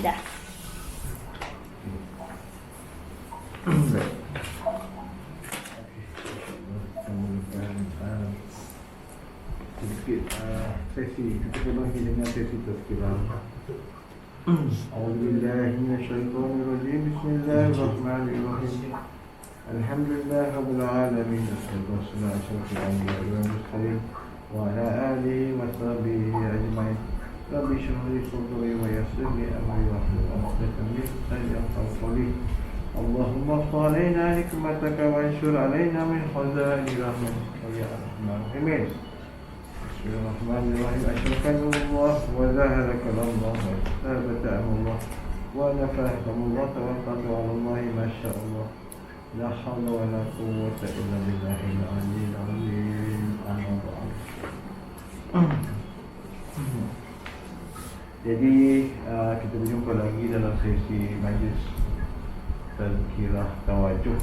Dah. Sedikit sesi kita penuhi dengan sesi tazkirah. A'udzubillahi minasyaitonirrajim. Bismillahirrahmanirrahim. Alhamdulillah rabbil alamin. Wassalatu wassalamu ala mursalin wa ala alihi wa sahbihi ajmain. Rabbi shrah li sadri wa yassir li amri wahlul 'uqdatam min lisani yafqahu qawli. Allahumma salina nikmataka wa anshur alaina min khaza'ini rahmatika ya arhamar rahimin. Bismillahirrahmanirrahim. Asyhadu wa zaharaka Allah wa sabata Allah wa nafahaka Allah tawakkatu ala Allah ma sya Allah. La hawla wa la quwwata illa billahil aliyyil azim. Jadi kita berjumpa lagi dalam sesi majlis tazkirah tawajuh,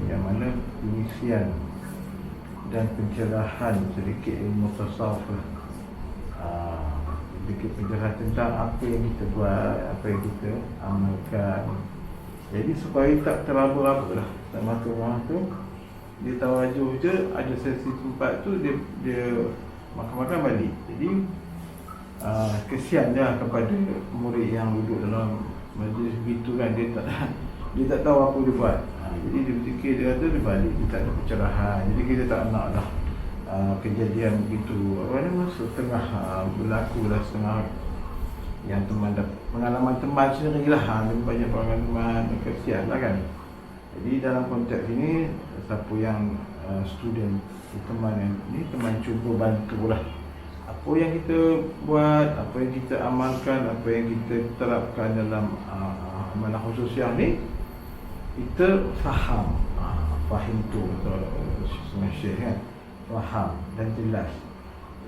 yang mana pengisian dan pencerahan sedikit ilmu tasawuf, sedikit pencerahan tentang apa yang kita buat, apa yang kita amalkan. Jadi supaya tak terlalu lah, tak makan-makan dia tawajuh je, ada sesi tempat tu dia makan-makan balik. Jadi kesian dah kepada murid yang duduk dalam majlis begitu kan, dia tak tahu apa dia buat. Jadi dia berfikir, dia kata dia balik, dia tak ada pencerahan. Jadi kita tak nak dah kejadian begitu, apa nama, setengah berlaku lah, setengah yang teman pengalaman teman sendiri lah, lebih banyak pengalaman, kesian lah kan. Jadi dalam konteks ini, siapa yang student, teman yang ni, teman cuba bantulah apa yang kita buat, apa yang kita amalkan, apa yang kita terapkan dalam amalan khusus yang ni, kita faham, fahim tu setengah syekh kan, faham dan jelas.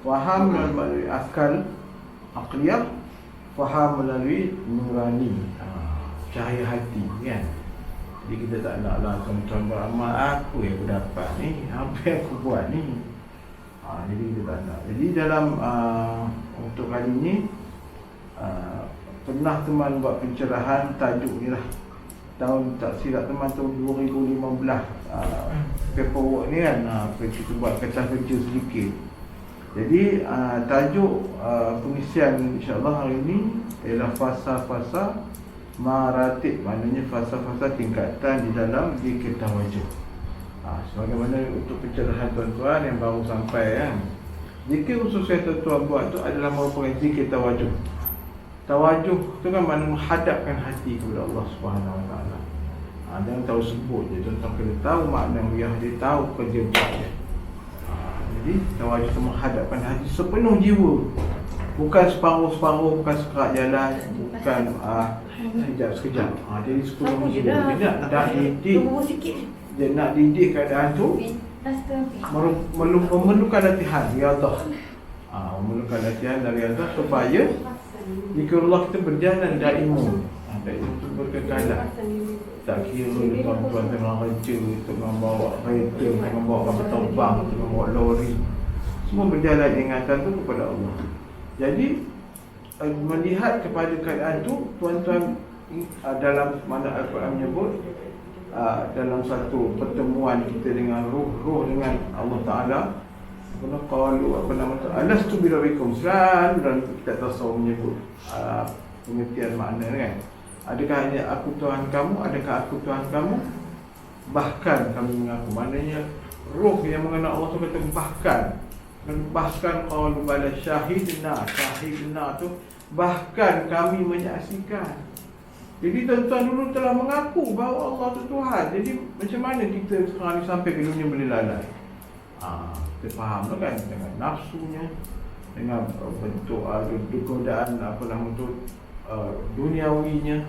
Faham melalui akal, aqliyah, faham melalui nurani, cahaya hati kan. Jadi kita tak nak lah tuan-tuan beramal, aku yang berdapat ni, apa yang aku buat ni. Jadi kita tak nak. Jadi dalam untuk kali ni pernah teman buat pencerahan tajuk ni lah, tahun tak silap teman, tahun 2015, paperwork ni kan, kita buat kertas kerja sedikit. Jadi tajuk pengisian insyaAllah hari ni ialah fasa-fasa maratib, maknanya fasa-fasa tingkatan di dalam zikir tawajuh. Sebagaimana untuk pencerahan tuan-tuan yang baru sampai kan, zikir khusus yang tuan-tuan buat tu adalah merupakan zikir tawajuh. Tawajuh tu kan makna menghadapkan hati kepada Allah Subhanahu Wa Taala. Jangan tahu sebut je, tuan-tuan kena tahu makna dia, tahu kerja buat dia. Jadi tawajuh tu menghadapkan hati sepenuh jiwa, bukan separuh-separuh, bukan sekerat jalan, bukan sekejap-sekejap. Jadi sepenuh jiwa. Dia nak didik, dia nak didik keadaan tu, memerlukan latihan riyadhah. Memerlukan latihan dari riyadhah supaya zikrullah kita berjalan daimun. Itu berkekalan. Tak kira tuan-tuan tengah kerja, tengah bawa kereta, tengah bawa kapal terbang, tengah bawa lori, semua berjalan ingatan tu kepada Allah. Jadi melihat kepada keadaan tu, tuan-tuan, dalam mana Al-Quran menyebut, dalam satu pertemuan kita dengan ruh dengan Allah Ta'ala, qalu apa nama tu, alastu birabbikum, selalu dan kita tasawuf menyebut pengertian makna kan. Adakah hanya aku Tuhan kamu, adakah aku Tuhan kamu? Bahkan kami mengaku, maknanya roh yang mengenal Allah tu kata bahkan qalu bala syahidna tu, bahkan kami menyaksikan. Jadi tuan-tuan dulu telah mengaku bahawa Allah tu Tuhan. Jadi macam mana kita sekarang ni sampai ke dunia boleh lalai? Kita faham kan, dengan nafsunya, dengan bentuk godaan apa nama tu, duniawinya,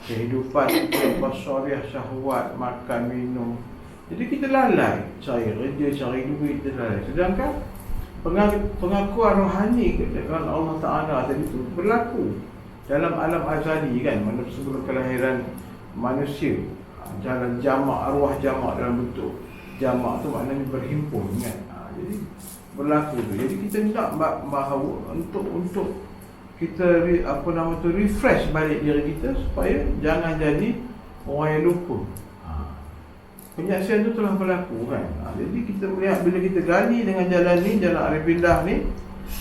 kehidupan basyariah, syahwat, makan, minum. Jadi kita lalai cari kerja, cari duit, kita lalai. Sedangkan pengakuan rohani dengan Allah Ta'ala tadi itu berlaku dalam alam azali kan, mana sebelum kelahiran manusia. Jalan jamak, arwah jamak dalam bentuk jamak tu maknanya berhimpun kan. Jadi berlaku tu. Jadi kita nak bahawa untuk kita refresh balik diri kita supaya jangan jadi orang yang lupa. Penyaksian tu telah berlaku kan. Jadi kita melihat bila kita gali dengan jalan ni, jalan Arifillah ni,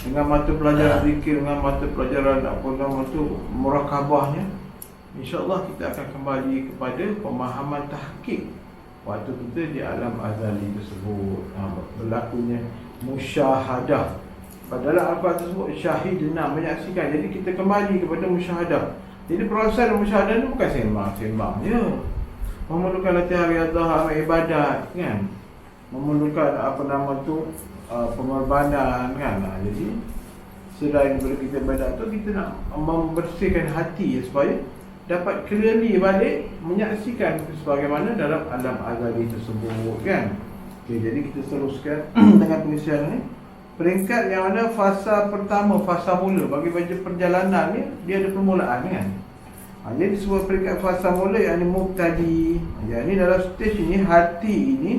dengan mata pelajaran zikir, dengan mata pelajaran murakabahnya, insya-Allah kita akan kembali kepada pemahaman tahqiq waktu kita di alam azali tersebut. Berlakunya musyahadah. Padahal Al-Quran tersebut syahidna, menyaksikan. Jadi kita kembali kepada musyahadah. Jadi proses musyahadah ni bukan sembang-sembang je. Memerlukan latihan riadah, amal ibadat kan. Memerlukan pengorbanan kan. Jadi selain daripada kita ibadat tu, kita nak membersihkan hati supaya dapat clearly balik menyaksikan sebagaimana dalam alam azali tersebut kan. Okay, jadi kita teruskan dengan pengisian ni. Peringkat yang ada fasa pertama, fasa mula. Bagi baca perjalanan ni, dia ada permulaan kan. Jadi sebuah peringkat fasa mula yang ini mubtadi. Yang ini dalam stage ini, hati ini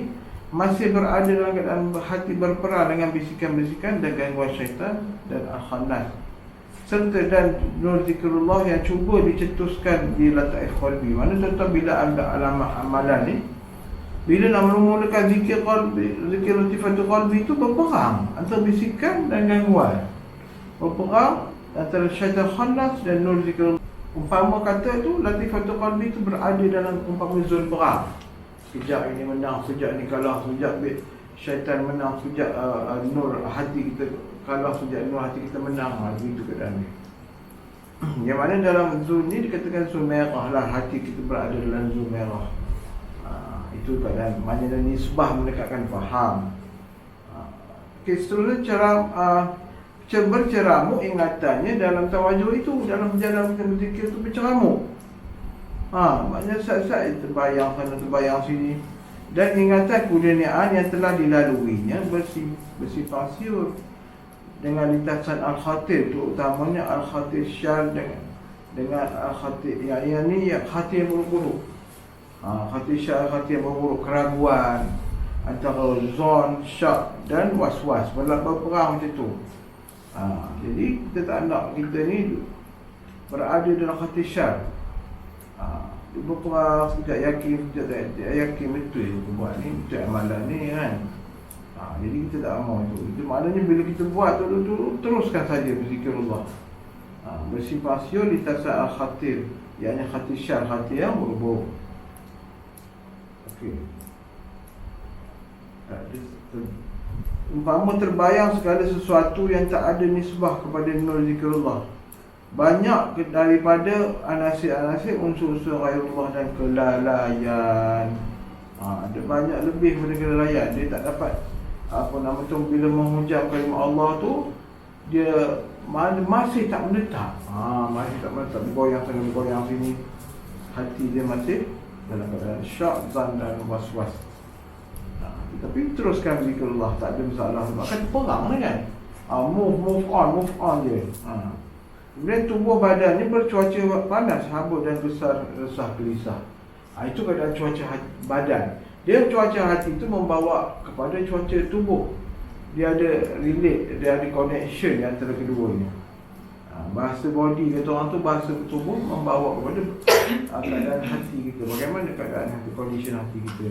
masih berada dalam keadaan hati berperang dengan bisikan-bisikan dan gangguan syaitan dan al-khannas, serta dan nur zikrullah yang cuba dicetuskan di lataif qalbi. Mana tuan-tuan bila anda alamat amalan ni, bila nak memulakan zikir qalbi, zikir latifatul qalbi itu berperang antara bisikan dan gangguan. Berperang antara syaitan khannas dan nur zikrullah. Umpama kata tu latifatul qalbi itu berada dalam umpama zon perang. Sekejap ini menang, sekejap ini kalah, sekejap syaitan menang, sekejap nur hati kita kalah, sekejap nur hati kita menang. Begitu keadaan ni. Yang mana dalam zon ni dikatakan zon merah lah, hati kita berada dalam zon merah. Itu keadaan, maknanya nisbah mendekatkan faham. Okay, seterusnya cara berceramuk ingatannya dalam tawajuh itu, dalam perjalanan kita berzikir itu berceramuk. Maknanya saat-saat terbayang sana, terbayang sini. Dan ingatan kurniaan yang telah dilaluinya bersifat siur dengan lintasan al-khatir, terutamanya al-khatir syar dengan al-khatir yang ni, yang khatir yang buruk-buruk. Khatir syar, khatir yang buruk, keraguan antara zon, syak dan was-was, berperang macam tu. Jadi kita tak nak kita ni berada dalam khatir syar. Berperang, sekejap yakin, sekejap tak yakin betul kita buat ni, betul amalan ni kan. Jadi kita tak mahu itu. Itu maknanya bila kita buat tu teruskan saja berzikirullah. Bersifat di tasal al-khatir, iaitu khatir syar, khatir yang buruk. Okey. Umpama terbayang segala sesuatu yang tak ada nisbah kepada nur zikrullah, banyak daripada anasir-anasir unsur-unsur ghairullah dan kelalaian. Ada banyak lebih daripada kelalaian. Dia tak dapat bila menghujam kalimah Allah tu, dia masih tak menetap. Masih tak menetap, bergoyang sana, bergoyang sini. Hati dia masih dalam keadaan syak, zan dan was-was. Tapi teruskan zikrullah, tak ada masalah. Kan perang kan. Move on je. Kemudian tubuh badannya bercuaca panas, habuk dan besar, resah, gelisah. Itu keadaan cuaca badan. Dia cuaca hati itu membawa kepada cuaca tubuh. Dia ada relate, dia ada connection antara keduanya. Bahasa body kata orang tu, bahasa tubuh membawa kepada keadaan hati kita. Bagaimana keadaan hati, condition hati kita.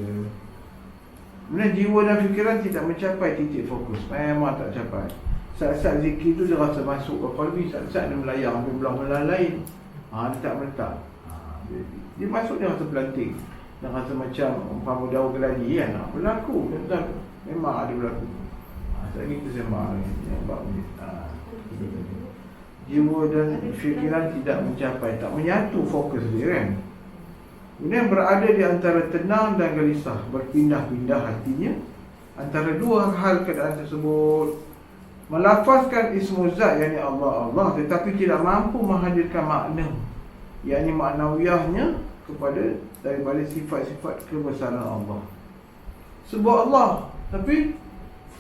Kemudian jiwa dan fikiran tidak mencapai titik fokus. Memang tak capai. Saat-saat zikir tu dia rasa masuk ke qalbi, saat-saat dia melayang ambil belah-belah lain. Dia tak meletak. Dia masuk, dia rasa pelanting. Dia rasa macam umpama daun geladi kan. Berlaku. Memang ada berlaku. Saat ni kita sembang ni. Jiwa dan fikiran tidak mencapai, tak menyatu fokus dia kan. Kemudian berada di antara tenang dan gelisah, berpindah-pindah hatinya antara dua hal keadaan tersebut. Melafazkan ismu zat, yakni Allah, tetapi tidak mampu menghadirkan makna, yakni maknawiyahnya kepada daripada sifat-sifat kebesaran Allah. Sebut Allah, tapi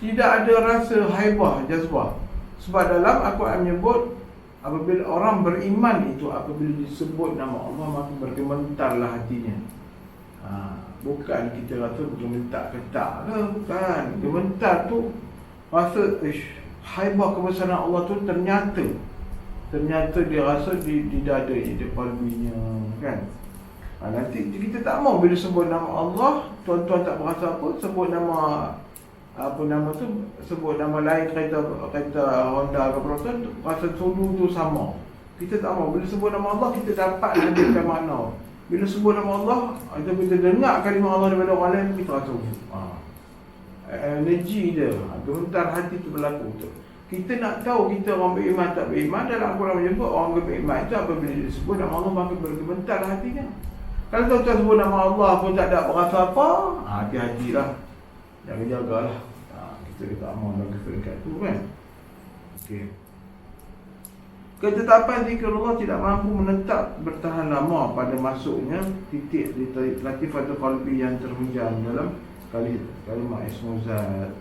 tidak ada rasa haibah, jazbah. Sebab dalam Al-Quran menyebut, apabila orang beriman itu, apabila disebut nama Allah, maka bergementarlah hatinya. Bukan kita rasa bergementar-ketak ke, bukan. Gementar tu rasa haibah kebesaran Allah tu ternyata. ternyata dia rasa di dada dia, di qalbinya, kan. Nanti kita tak mau bila sebut nama Allah, tuan-tuan tak berasa apa, sebut nama tu, sebut nama lain kereta Honda ke Proton, rasa sudu tu sama. Kita tak mau bila sebut nama Allah, kita dapat hadirkan makna. Bila sebut nama Allah, atau kita dengar kalimah Allah daripada orang lain, kita rasa energi dia, gemetar hati tu berlaku tu. Kita nak tahu kita orang beriman tak beriman, dalam Al-Quran menyebut orang beriman itu apabila disebut nama Allah maka bergemetar hatinya. Kalau tuan-tuan sebut nama Allah pun tak ada berasa apa, hati-hatilah, jaga-jagalah. Kita kata amal dan kedekat tu, kan. Okey. Ketetapan zikrullah tidak mampu menetap bertahan lama pada masuknya titik di latifatul qalbi yang terhujam dalam kalimah ismu zat.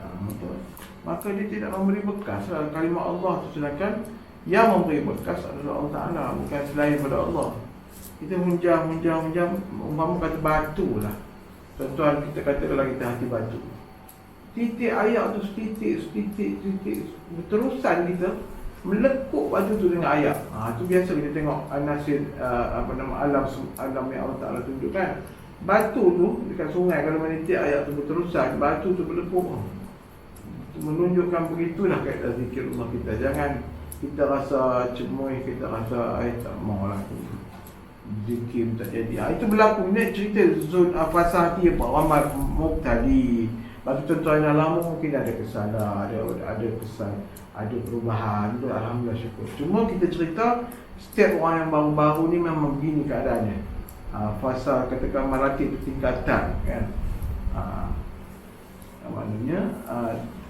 Maka dia tidak memberi bekas kalimah Allah tu, sedangkan yang memberi bekas adalah Allah Ta'ala, bukan selain daripada Allah. Kita hunjam, umpama kata batu lah. Tuan-tuan, kita kata kalau kita hati batu, titik ayat tu setitik berterusan kita melekuk batu tu dengan ayat. Tu biasa kita tengok anasir alam yang Allah Ta'ala tunjukkan. Batu tu dekat sungai, kalau menitik ayat tu berterusan, batu tu berlekuk. Menunjukkan begitulah kaitan zikirullah kita. Jangan kita rasa cemoy, kita rasa tak maulah zikir tak jadi. Itu berlaku. Ini cerita fasa hati apa, Ramad Muqtadi. Bagi tuan-tuan yang lama mungkin ada kesalahan, ada kesan, ada perubahan. Alhamdulillah, syukur. Cuma kita cerita setiap orang yang baru-baru ni memang begini keadaannya. Fasa katakan maratib tingkatan, kan. Maknanya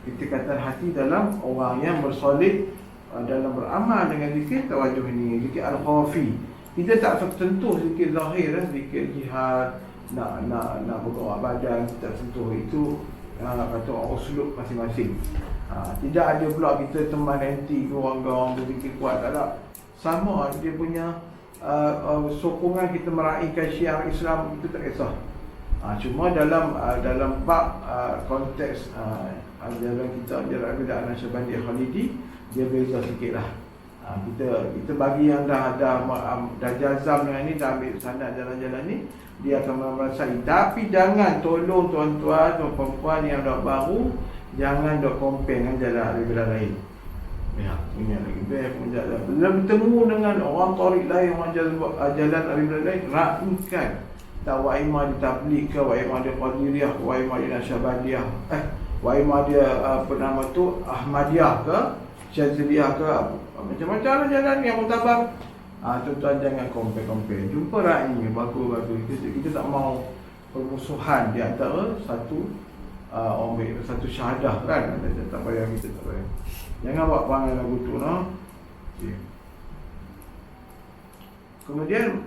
ketingkatan hati dalam orang yang bersolid dalam beramal dengan zikir tawajuh ini, zikir al-khafi. Kita tak tertentu zikir zahir, zikir jihad, nak bergerak badan, kita sentuh itu kata orang uslub masing-masing. Tidak ada pula kita teman anti orang berzikir kuat, tak ada. Sama dia punya sokongan kita meraihkan syiar Islam, itu tak kisah. Cuma dalam bab konteks ajaran kita, ajaran Aqidah Nasyabandi Khalidi, dia beza sikit lah. Kita bagi yang dah jazam dengan ni, dah ambil sanad jalan-jalan ni, dia akan merasai. Tapi jangan tolong tuan-tuan dan perempuan yang dah baru, jangan dok compare dengan jalan Aqidah lain. Ya, ini lagi baik menjalan. Bila bertemu dengan orang tarik lain, orang jalan Aqidah lain, raihkan. Tak waimah dia tabligh ke, waimah dia qadiriyah, waimah dia nasyabandiyah, waimah dia apa nama tu Ahmadiyah ke, Syaziliyah ke, macam-macam lah jalan yang mutabar. Tuan-tuan jangan compare. Jumpa raihnya bagus. Kita tak mau permusuhan di antara satu satu syahadah, kan. Tak payah. Jangan buat perangai lagu tu, no. Okay. Kemudian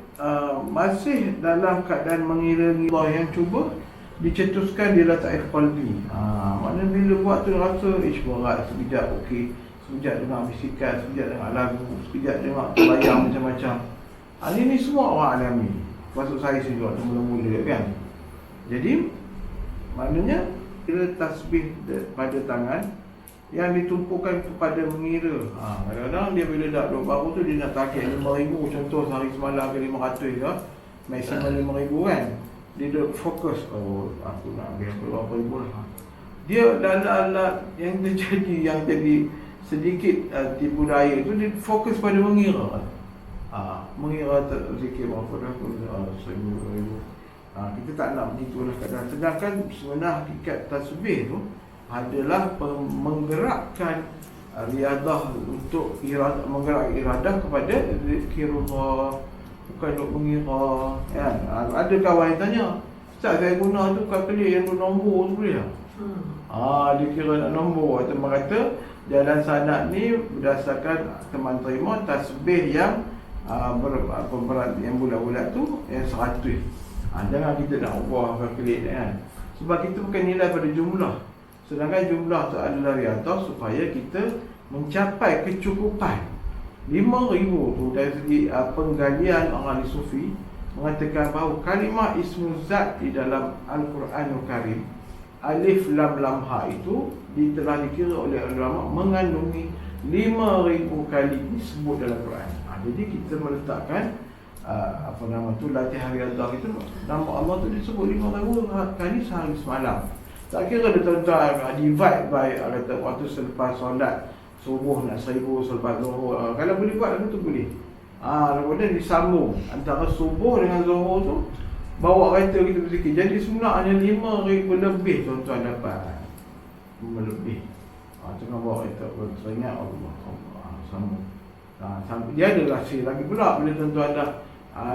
masih dalam keadaan mengira-ngira Allah yang cuba dicetuskan di lataif qalbi. Mana bila buat tu rasa berat, sekejap okey, sekejap dengar bisikan, sekejap dengar lagu, sekejap dengar terbayang macam-macam. Ini semua orang alami. Maksud saya sendiri waktu mula-mula, kan. Jadi maknanya bila tasbih pada tangan yang ditumpukan kepada mengira. Kadang-kadang dia bila dah duduk baru tu, dia nak target 5,000 contoh sehari semalam ke 500 ke, maksimum 5,000, kan. Dia duduk fokus, aku nak ambil berapa ribu lah. Dia dalam yang terjadi, yang jadi sedikit tipu daya tu, dia fokus pada mengira. Mengira zikir berapa dah, 1,000, 2,000. Kita tak nak begitulah kadang. Sedangkan sebenarnya hakikat tasbih tu adalah menggerakkan riadah untuk menggerak iradah kepada zikirullah, bukan untuk mengira, kan. Ada kawan yang tanya, Ustaz, saya guna tu kalkulit yang nombor tu boleh tak? Dia kira nak nombor. Teman kata jalan sanad ni berdasarkan teman terima tasbih yang berat yang bulat-bulat tu yang 100. Jangan kita nak ubah kalkulit, kan. Sebab kita bukan nilai pada jumlah. Sedangkan jumlah tu adalah riadah supaya kita mencapai kecukupan. 5,000 tu dari segi penggalian orang ahli sufi mengatakan bahawa kalimah ismu zat di dalam Al-Quranul Karim, alif lam lam ha itu telah dikira oleh ulama mengandungi 5,000 kali disebut dalam Quran. Jadi kita meletakkan latihan riadah kita, nama Allah tu disebut 5,000 kali sehari semalam. Tak kira dia tuan-tuan divide by kata waktu selepas solat subuh nak 1,000, selepas zuhur. Kalau boleh buat lagu tu boleh. Kemudian disambung antara subuh dengan zuhur tu, bawa kereta kita berzikir. Jadi sebenarnya 5,000 lebih tuan-tuan dapat. 5 lebih. Tengah bawa kereta teringat Allah. Sambung. Dia ada rahsia lagi pula bila tuan-tuan dah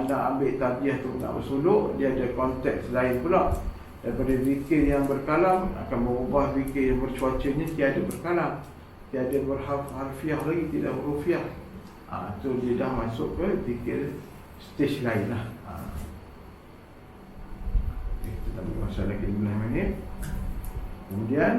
nak ambil tadbiyah tu, nak bersuluk, dia ada konteks lain pula. Daripada zikir yang berkalam akan berubah zikir yang bercuacanya tiada berkalam, tiada berharfiah lagi, tidak hurufiah. Tu dia dah masuk ke zikir stage lain lah. Kita ambil masa lagi 15 minit. Kemudian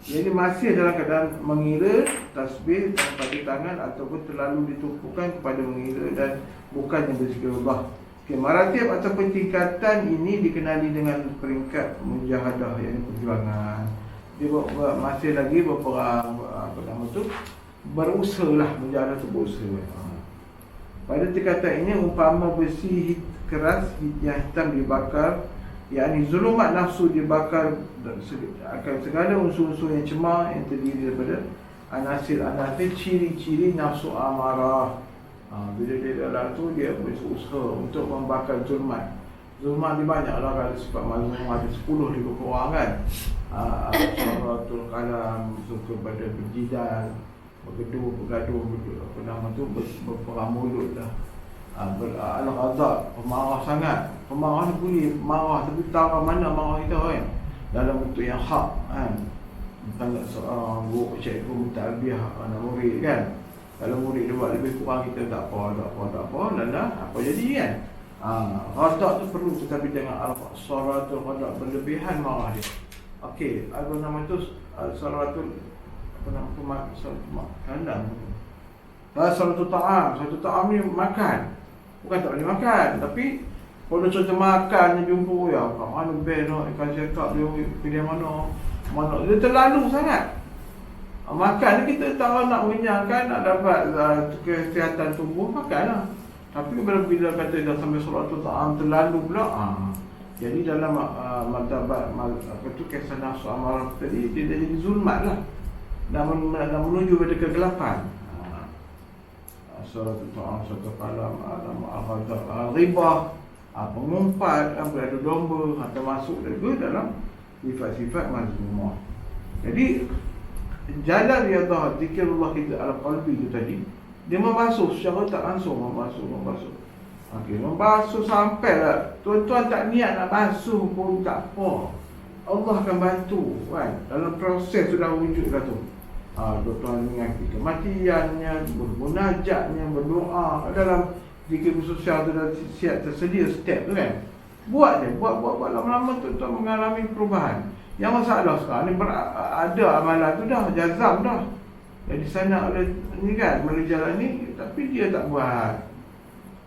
jadi masih dalam keadaan mengira tasbih pada tangan ataupun terlalu ditumpukan kepada mengira dan bukannya berzikirullah. Maratib ataupun tingkatan ini dikenali dengan peringkat mujahadah, iaitu perjuangan. Dia masih lagi berusaha lah, mujahadah tu berusaha. Pada tingkatan ini umpama besi keras yang hitam dibakar, yakni zulumat nafsu dibakar, akan segala unsur-unsur yang cemar yang terdiri daripada anasir-anasir ciri-ciri nafsu amarah. Bila dia dalam tu, dia berusaha untuk membakar zulmat. Zulmat ni banyak lah, kalau sifat mazmum ada 10 lebih kurang kan. Suratul kalam, suka pada berjidal, bergaduh, berperang mulut lah. Al-ghadab, pemarah sangat. Pemarah ni boleh marah, tapi tahu mana marah kita kan, dalam bentuk yang hak kan. Bukan seorang guru, cikgu minta albiah anak murid kan. Kalau murid dia buat lebih kurang, kita tak apa, lalah apa jadi kan. Ghadab tu perlu, tetapi jangan suratul ghadab berlebihan marah dia. Okey, apa nama tu, suratul suratul ta'am ni makan. Bukan tak boleh makan, tapi kalau contoh makan ni jumpa, ya kat mana best nak ikan cekak dia pilih mana dia terlalu sangat. Makan ni kita tahu nak mengenyangkan, nak dapat kesihatan tubuh, makanlah. Tapi bila kata dah sampai suratul ta'am terlalu pula, jadi dalam martabat kisah nafsu amarah tadi, dia dah jadi zulmat lah, dan menuju pada kegelapan. Suratul ta'am, suratul kalam, al-ghadab, al-ribah, pengumpat, beradu domba, atau masuk juga dalam sifat-sifat mazmumah. Jadi jalan riadah zikrullah kita al-qalbi itu tadi, dia membasuh secara tak langsung, membasuh. Membasuh sampailah tuan-tuan tak niat nak basuh pun tak apa, Allah akan bantu kan. Dalam proses sudah wujud dah tu. Tuan-tuan mengakui kematiannya, bermunajatnya, berdoa. Dalam zikir sosial tu dah siap tersedia step tu kan. Buat lama-lama tuan-tuan mengalami perubahan. Yang masalah sekarang ni ada amalan tu dah jazam dah. Jadi sana oleh ni kan, melalui jalan ni, tapi dia tak buat.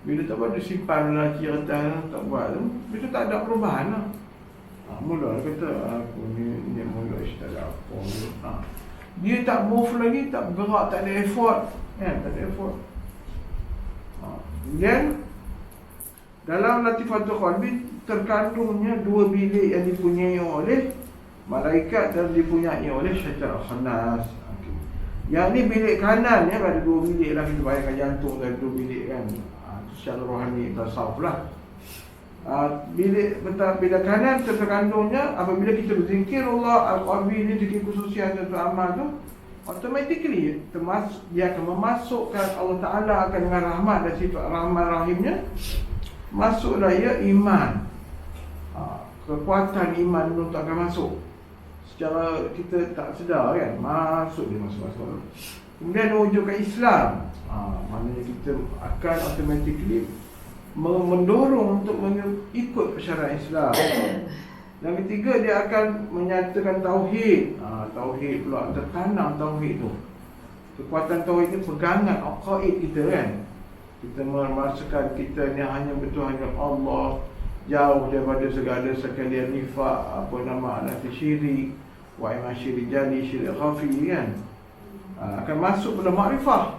Bila tak buat, dia simpan lelaki rentan, tak buat tu, itu tak ada perubahan lah. Mula dia kata, aku ni mula tak ada apa. Dia tak move lagi, tak bergerak, tak ada effort kan, tak ada effort. Kemudian dalam latifatul qalbi terkandungnya 2 bilik yang dipunyai oleh malaikat dan dipunyai oleh syaitan khannas. Yang ni bilik kanan ya, ada 2 bilik lah, kita bayangkan jantung ada 2 bilik kan. Secara rohani tasawuf lah. Bilik kanan terkandungnya apabila kita berzikir Allah al-qalbi ni, zikir khususiah dan amal tu, automatically dia akan memasukkan Allah Ta'ala akan dengan rahmat dan sifat rahman rahimnya, masuklah ia iman. Kekuatan iman itu akan masuk secara kita tak sedar kan, masuk. Kemudian wujudkan Islam, maknanya kita akan automatically mendorong untuk ikut persyaratan Islam. Yang ketiga, dia akan menyatakan tauhid. Tauhid pula, tertanam tauhid tu. Kekuatan tauhid ni pegangan aqaid kita kan. Kita merasakan kita ni hanya hanya Allah, jauh daripada segala sekalian nifak, anak syirik, wa imasyir rijali syir khafi kan. Akan masuk pada makrifat.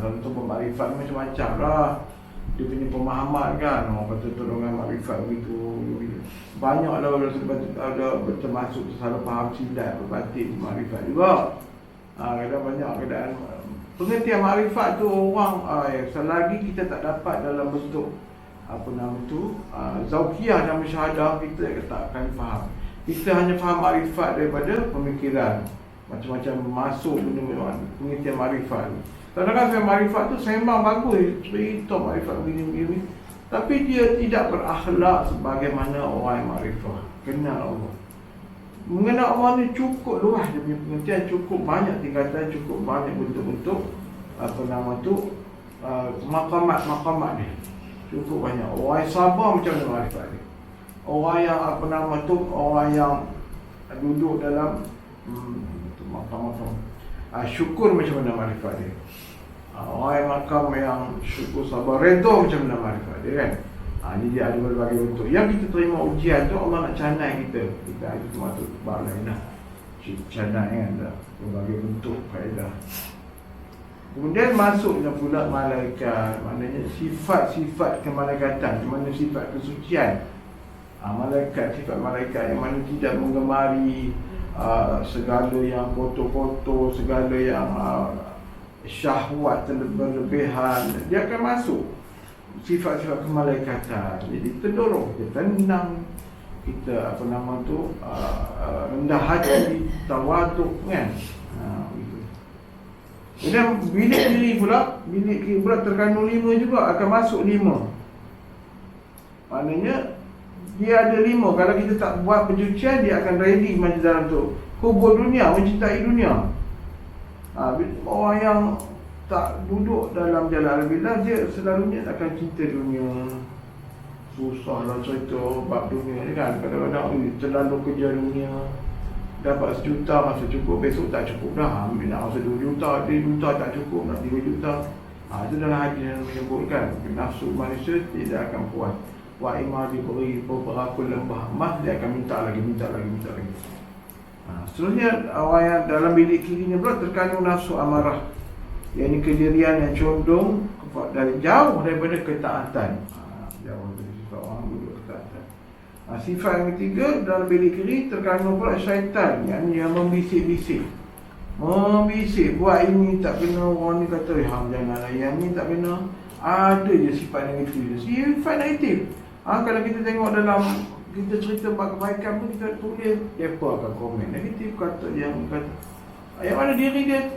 Contoh makrifat macam-macam lah. Dia punya pemahaman kan. Orang kata tolongan makrifat begitu. Banyak lah ada termasuk salah faham silap berbatin makrifat juga. Kadang banyak keadaan pengertian makrifat tu orang selagi kita tak dapat dalam bentuk zauqiyah dan musyahadah, kita tak akan faham. Kita hanya faham makrifat daripada pemikiran, macam-macam masuk benda-benda pengertian makrifat. Kadang-kadang saya makrifat tu sembang bagus, cerita makrifat begini-begini, tapi dia tidak berakhlak sebagaimana orang yang makrifat. Kenal Allah, mengenal Allah ni cukup luas dia punya pengertian, cukup banyak tingkatan, cukup banyak bentuk-bentuk maqamat dia. Cukup banyak. Orang yang sabar macam mana makrifat dia. Orang yang orang yang duduk dalam makam-makam syukur macam mana makrifat dia. Orang yang makam yang syukur sabar redha macam mana makrifat dia kan. Ini dia ada berbagai bentuk. Yang kita terima ujian tu Allah nak canai kita. Kita ada termasuk bab lain lah. Canai kan dah. Berbagai bentuk faedah. Kemudian masuknya pula malaikat. Maknanya sifat-sifat kemalaikatan. Di mana sifat kesucian. Malaikat, sifat malaikat yang mana tidak menggemari segala yang kotor-kotor, segala yang syahwat berlebihan. Dia akan masuk sifat-sifat kemalaikatan. Jadi terdorong, kita tenang, kita rendah hati, tawaduk kan. Kemudian bilik kiri pula terkandung 5 juga, akan masuk 5. Maknanya dia ada 5. Kalau kita tak buat pencucian, dia akan ready macam dalam tu. Kubur dunia, mencintai dunia. Orang yang tak duduk dalam jalan Allah, dia selalunya akan cinta dunia. Susahlah cerita bab dunia ni kan. Kadang-kadang terlalu kerja dunia, dapat 1 juta masa cukup, besok tak cukup dah. Ambil nak masa 2 juta, 3 juta tak cukup, nak 3 juta. Itu dalam hadis yang menyebutkan nafsu manusia tidak akan puas. Wa imma diberi beberapa lembah emas, dia akan minta lagi. Seterusnya orang yang dalam bilik kirinya pula terkandung nafsu amarah, yang ini kedirian yang condong dari jauh daripada ketaatan. Jauh dari sifat orang duduk ketaatan. Sifat yang ketiga dalam bilik kiri terkandung pula syaitan, yang membisik-bisik. Buat ini tak kena, orang ni kata janganlah, yang ni tak kena. Ada je sifat negatif. Sifat negatif. Kalau kita tengok dalam, kita cerita bab kebaikan pun, kita tulis, siapa akan komen negatif, kata yang mana diri dia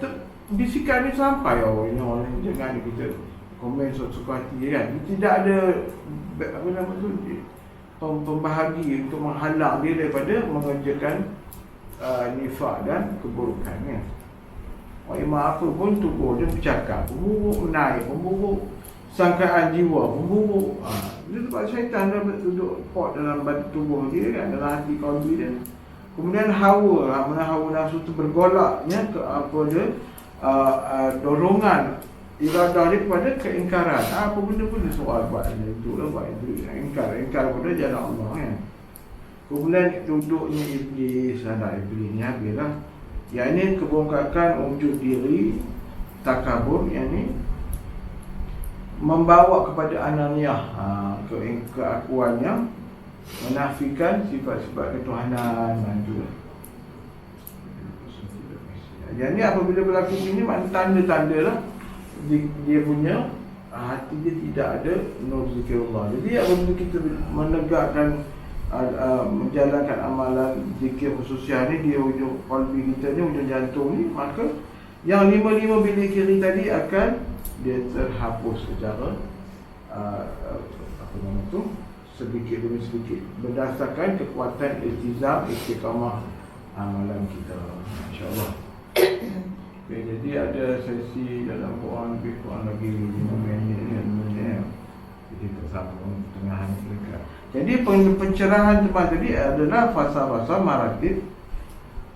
bisikan ni sampai orang jangan kita komen suka hati kan. Tidak ada pembahagi untuk menghalang dia daripada mengerjakan nifak dan keburukan kan. Imam apa pun tubuh dia bercakap pemburuk, naik pemburuk, sangkaan jiwa pemburuk. Dia sebab syaitan dah duduk pot dalam tubuh dia kan, dalam hati kalbi dia. Kemudian hawa nafsu tu bergolaknya ke dorongan iradah dia kepada keingkaran. Apa benda pun dia soal buat itu lah, buat itu. Ingkar pada jalan Allah kan. Kemudian duduknya iblis, anak iblis ni habislah. Yang ini kebongkakan wujud diri, takabur, yang ni membawa kepada ananiyah, keakuannya, menafikan sifat-sifat ketuhanan. Yang ni apabila berlaku ini, maknanya tanda-tanda lah dia punya hati dia tidak ada nur zikrullah. Jadi apabila kita menegakkan menjalankan amalan zikir khususnya ni di hujung qalbi kita ni, hujung jantung ni, maka yang 5 bilik kiri tadi akan dia terhapus secara sedikit demi sedikit berdasarkan kekuatan iltizam istiqamah amalan kita, insya-Allah. Okay, jadi ada sesi dalam Quran lebih kurang lagi 5 minit ni. Jadi tersambung pertengahan dekat. Jadi pencerahan teman tadi adalah fasa-fasa maratib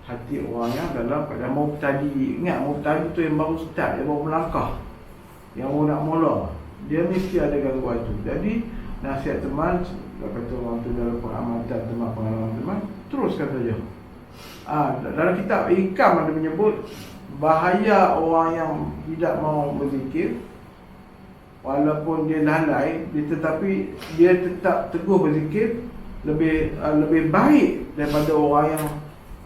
hati orang yang dalam keadaan mubtadi. Ingat, mubtadi tu yang baru start, yang baru melangkah, yang baru nak mula, dia mesti ada gangguan tu. Jadi nasihat teman, kata orang tu dalam pengamatan teman, pengalaman teman, teruskan saja. Dalam kitab Hikam ada menyebut bahaya orang yang tidak mau berzikir walaupun dia lalai, tetapi dia tetap teguh berzikir, lebih baik daripada orang yang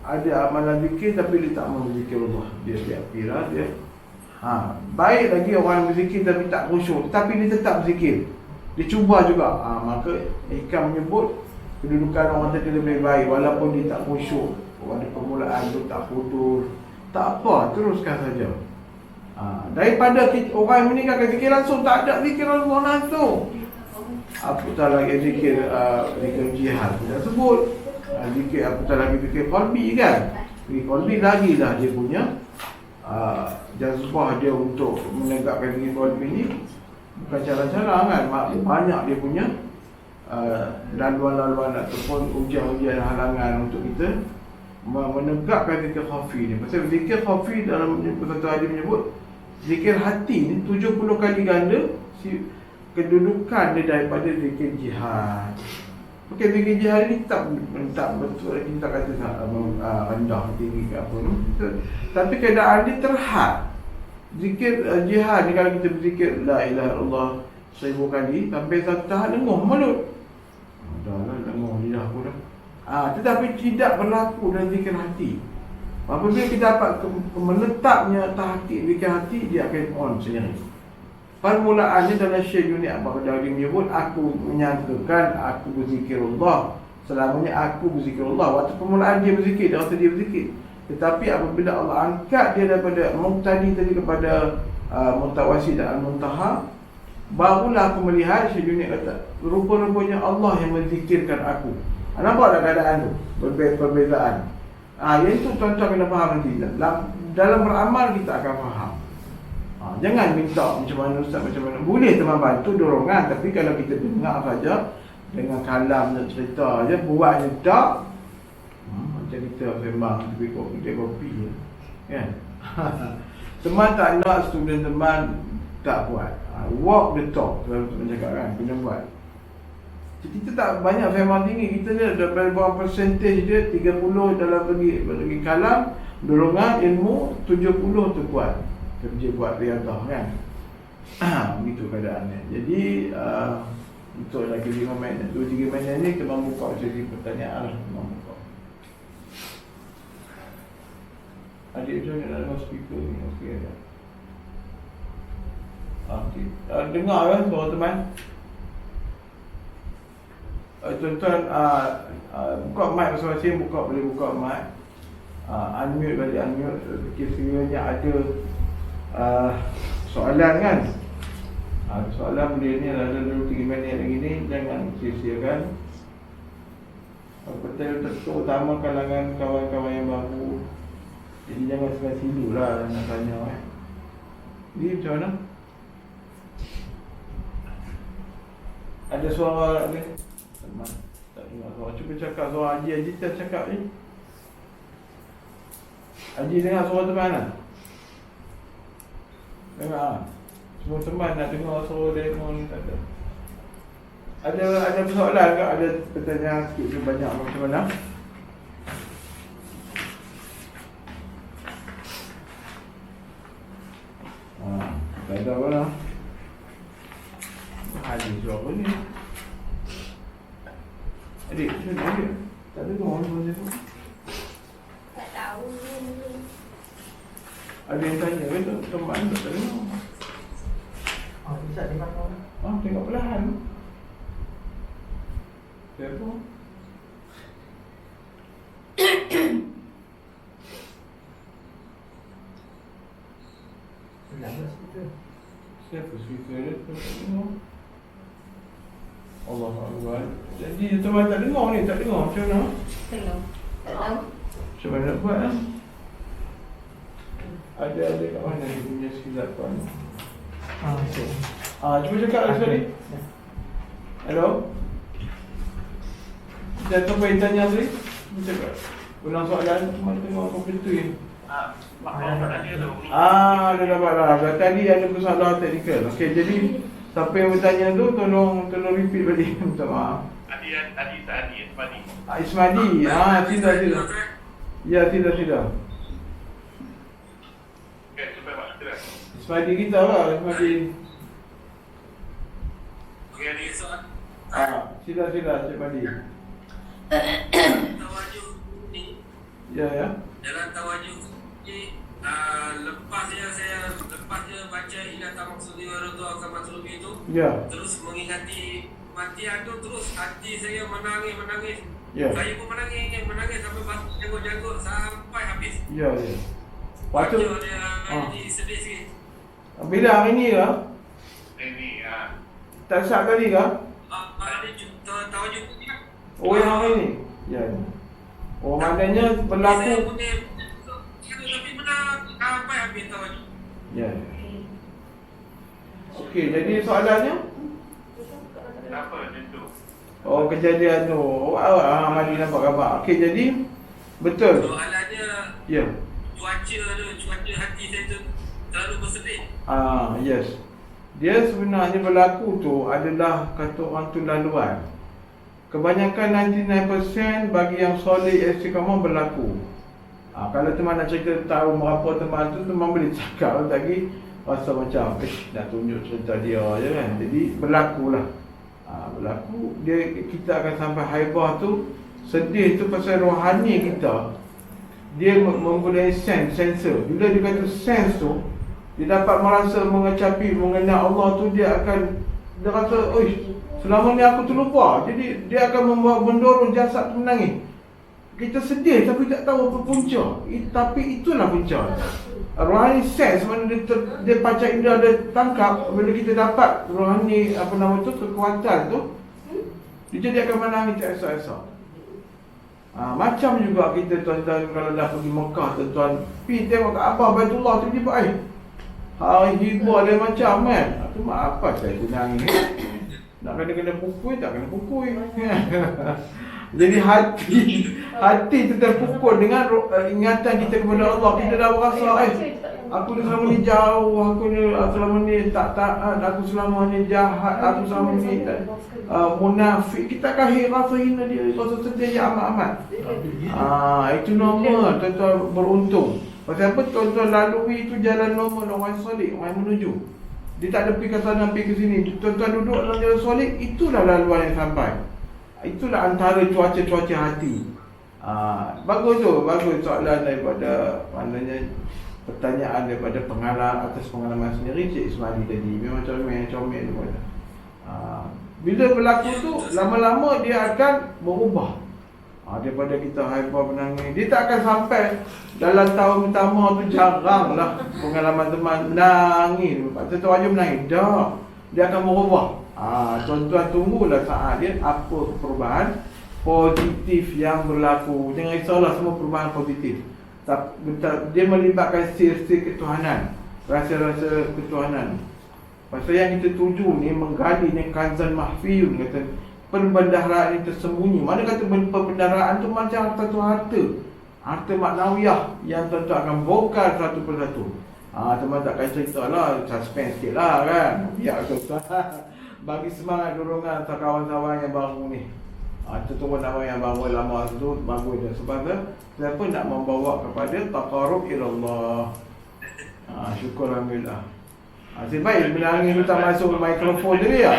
ada amalan zikir tapi dia tak mau berzikir Allah. Dia akhirat dia. Baik lagi orang yang berzikir tapi tak khusyuk, tapi dia tetap berzikir. Dia cuba juga. Maka Hikam menyebut kedudukan orang tadi lebih baik walaupun dia tak khusyuk. Pada permulaan tu tak putus, tak apa, teruskan saja. Daripada orang yang meninggalkan zikir langsung, tak ada zikir Allah langsung. Apatah lagi zikir jihad kita sebut, zikir apatah lagi zikir qalbi kan. Zikir qalbi lagi dah dia punya jazbah dia untuk menegakkan zikir qalbi ni bukan cara-cara kan. Banyak dia punya laluan-laluan ataupun ujian-ujian halangan untuk kita menegakkan zikir khafi ni. Pasal zikir khafi dalam satu hadis menyebut zikir hati ni 70 kali ganda kedudukan dia daripada zikir jihad. Okey, zikir jihad ni tak betul kita kata rendah tinggi ke apa ni. Tapi keadaan dia terhad. Zikir jihad ni kalau kita berzikir la ilaha illallah 1000 kali sampai satu tahap denguh mulut. Dah denguh lidah aku dah. Tetapi tidak berlaku dalam zikir hati. Apabila kita dapat menetapnya hati, zikir hati, dia akan on sendiri. Permulaannya dalam Syekh Yuni Al-Baghdadi menyebut, aku menyangkakan aku berzikir Allah, selamanya aku berzikir Allah. Waktu permulaan dia berzikir, dia rasa dia berzikir. Tetapi apabila Allah angkat dia daripada muqtadi tadi kepada mutawassi dan al-muntaha, barulah aku melihat, Syekh Yuni kata, rupa-rupanya Allah yang menzikirkan aku. Nampak tak keadaan tu? Perbezaan. Yang itu tuan-tuan kena faham nanti. Dalam beramal kita akan faham. Jangan minta macam mana ustaz, macam mana. Boleh teman bantu dorongan, tapi kalau kita dengar saja dengan kalam dan cerita je, buatnya tak. Macam kita sembang lebih kopi je. Kan? Teman tak nak student teman tak buat. Walk the talk, kalau cakap kan, kena buat. Kita tak banyak sembang tinggi. Kita ni daripada berapa percentage dia, 30 dalam bagi kalam, dorongan, ilmu, 70 tu kuat. Kerja buat riadah kan. Begitu keadaannya. Jadi untuk lagi 5 minit, 2-3 minit ni kita membuka sesi pertanyaan lah. Membuka. Adik tu nak dengar speaker ni. Okey tak? Okey. Dengar kan suara teman? Tuan-tuan buka mic masing-masing, boleh buka mic. Unmute balik, unmute. Sekiranya ada soalan kan. Soalan boleh ni ada 2-3 minit lagi ni, jangan sia-siakan. Terutama kalangan kawan-kawan yang baru. Jadi jangan segan silu lah nak tanya Ni macam mana? Ada suara ni? Tak dengar suara. Cuba cakap suara Haji tak cakap ni. Haji dengar suara teman lah. Dengar. Semua teman nak dengar suara demo ni tak ada. Ada persoalan ke? Ada pertanyaan sikit ke banyak macam mana? Tak ada apa lah. Haji suara ni. Adik, macam mana dia? Tak dengar orang macam tu. Tak tahu. Ada yang tanya ke tu? Teman tak dengar. Bisa dengar kau. Tengok perlahan. Siapa? Siapa speaker dia? Tak dengar. Allah Akbar. Jadi teman tak dengar ni, tak dengar macam mana? Tengok. Tak tahu. Macam mana nak buat lah? Ada kat mana dia punya silapan? Okey. Cuba cakap lagi sekali. Hello? Dah tahu apa yang tanya tadi? Cuba cakap. Ulang soalan, cuma tengok apa pintu ni. Dia dapat lah. Tadi ada persoalan teknikal. Okey, jadi siapa yang bertanya tu tolong repeat balik. Minta maaf. Tadi Ismadi. Ismadi. Tidak. Ya, sila. Okey, supaya Mak sila. Ismadi kita lah, Ismadi. Okey, ada soalan. Sila, Cik Madi. Tawajuh ni, Ya. dalam tawajuh ni, lepas je baca ila tamaksudi waradhu kamatul itu, Ya. terus mengingati kematian tu, terus hati saya menangis. Ya. Saya pun menangis sampai batuk janggut sampai habis. Ya. Lepas tu, Dia jadi sedih sikit. bila hari ni ke? Ini, Tak syak tadi ke? ada tawajuh ni. Oh, yang hari ni? Ya. Oh, maknanya Saya berlaku. punya, tapi menang sampai habis tawajuh. Ya. Okey, jadi soalannya? Kenapa macam tu? Oh, kejadian tu. Madi nampak gambar. Okey, jadi betul. Soalannya, Ya. cuaca hati saya tu terlalu bersedih. Yes. Dia sebenarnya berlaku tu adalah kata orang tu laluan. Kebanyakan 99% bagi yang solid istiqamah berlaku. Kalau teman nak cerita tahu berapa teman tu, teman boleh cakap lagi rasa macam nak tunjuk cerita dia je kan. Jadi berlakulah. Berlaku kita akan sampai haibah tu. Sedih tu pasal rohani kita dia mempunyai sensor. Bila dia kata sense tu, dia dapat merasa mengecapi mengenal Allah tu, dia rasa, selama ni aku terlupa. Jadi dia akan mendorong jasad tu menangis. Kita sedih tapi tak tahu apa punca. Tapi itulah punca. Rohani sense mana dia panca indera dia tangkap. Bila kita dapat rohani kekuatan tu, dia jadi akan menangis tak esok-esok. Macam juga kita tuan-tuan kalau dah pergi Mekah, tuan-tuan pergi tengok kat Abah Baitullah tu, tiba hari hibur dia macam kan. Tu mak apa saya tu nangis. Nak kena pukul, tak kena pukul. Jadi hati tu terpukul dengan ingatan kita kepada Allah. Kita dah berasa aku ni selama ni jauh, aku ni selama ni tak taat, aku selama ni jahat, aku selama ni munafik. Kita akan rasa hina dia, rasa sedih je amat-amat. Itu normal, tuan-tuan beruntung. Pasal apa? Tuan-tuan lalui itu jalan normal orang solid, orang menuju. Dia tak ada pergi ke sana, pergi ke sini. Tuan-tuan duduk dalam jalan solid, itulah laluan yang sampai. Itulah antara cuaca-cuaca hati. Bagus soalan daripada pertanyaan daripada pengalaman sendiri Cik Ismadi tadi. Memang comel pun. Bila berlaku tu, lama-lama dia akan berubah. Daripada kita haibah menangis, dia tak akan sampai dalam tahun pertama tu. Jarang lah pengalaman teman menangis. Satu aja menangis. Dah, dia akan berubah. Tuan-tuan tunggulah saat dia apa perubahan positif yang berlaku. Jangan risaulah semua perubahan positif. Dia melibatkan sir-sir ketuhanan, rasa-rasa ketuhanan. Pasal yang kita tuju ni menggali ni kanzan mahfiyun, kata perbendaharaan yang tersembunyi. Mana kata perbendaharaan tu macam harta maknawiyah yang tentu akan bongkar satu persatu. Teman takkan cerita lah, suspense sikit lah kan. Biar tuan-tuan bagi semangat dorongan kawan-kawan yang baru ni. Turun nama yang baru lama tu bagus dia. Sebab tu siapa nak membawa kepada taqarrub ilallah. Syukur alhamdulillah. Sebaik menangis tu tak masuk mikrofon tadi ya.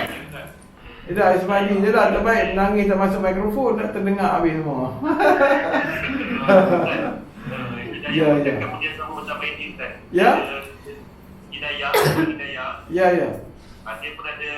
Tidak, Ismadi je lah, terbaik menangis tak masuk mikrofon, tak terdengar habis semua. Ya. Ya? Hidayah. Ya. Dia pun ada